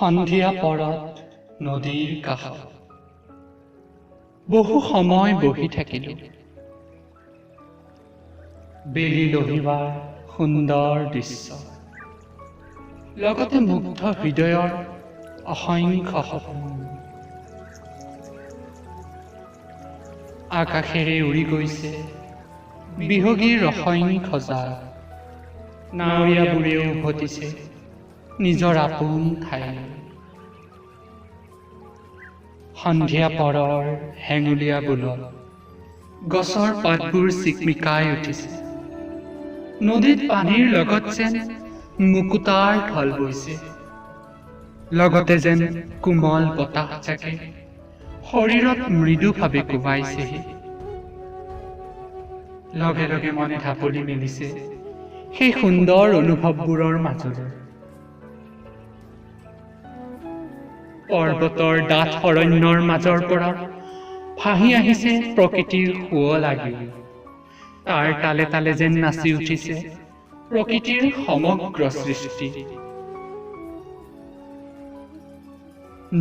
সন্ধিয়া পৰত নদীৰ কাষত বহু সময় বহি থাকিলোঁ। বেলি লহিৱাৰ সুন্দৰ দৃশ্য, লগতে মুগ্ধ হৃদয়ৰ অসংখ্য সপোন। আকাশেৰে উৰি গৈছে বিহগীৰ অসংখ্য জাক, নাৱৰীয়াবোৰেও উভতিছে নিজৰ আপোন ঠাইলৈ। সন্ধিয়া পৰৰ হেঙুলীয়া বুলত গছৰ পাতবোৰ চিকমিকাই উঠিছে। নদীত পানীৰ লগত যেন মুকুতাৰ ঢল বৈছে, লগতে যেন কোমল বতাহজাকে শৰীৰত মৃদুভাৱে কোবাইছেহি। লগে লগে মনে ঢাপলি মেলিছে সেই সুন্দৰ অনুভৱবোৰৰ মাজলৈ। পৰ্বতৰ ডাঠ অৰণ্যৰ মাজৰ পৰা ভাহি আহিছে প্ৰকৃতিৰ শুৱলা গীত। তাৰ তালে তালে যেন নাচি উঠিছে প্ৰকৃতিৰ সমগ্ৰ সৃষ্টি।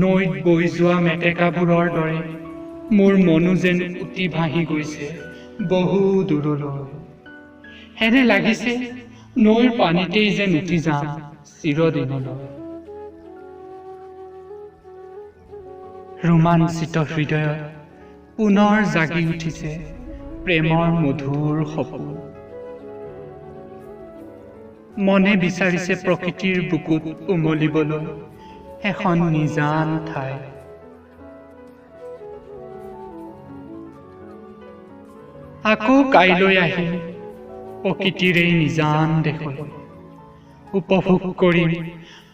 নৈত বৈ যোৱা মেটেকাবোৰৰ দৰে মোৰ মনো যেন উটি ভাহি গৈছে বহু দূৰলৈ। হেনে লাগিছে নৈৰ পানীতেই যেন উটি যাম চিৰদিনলৈ। ৰোমাঞ্চিত হৃদয়ত পুনৰ জাগি উঠিছে প্ৰেমৰ মধুৰ সপোন। মনে বিচাৰিছে প্ৰকৃতিৰ বুকুত উমলিবলৈ এখন নিজান ঠাই। আকৌ কাইলৈ আহিম প্ৰকৃতিৰ এই নিজান দেশলৈ, উপভোগ কৰিম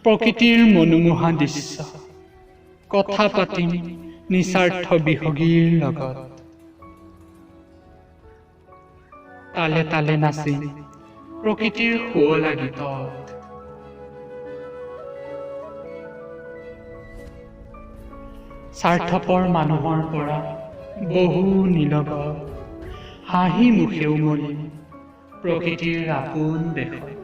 প্ৰকৃতিৰ মনোমোহা দৃশ্য, কথা পাতিম নিস্বাৰ্থ বিহগীৰ লগত, তালে তালে নাচিম প্ৰকৃতিৰ শুৱলা গীতত। স্বাৰ্থপৰ মানুহৰ পৰা বহু নিলগত হাঁহি মুখে উমলিম প্ৰকৃতিৰ আপোন দেশত।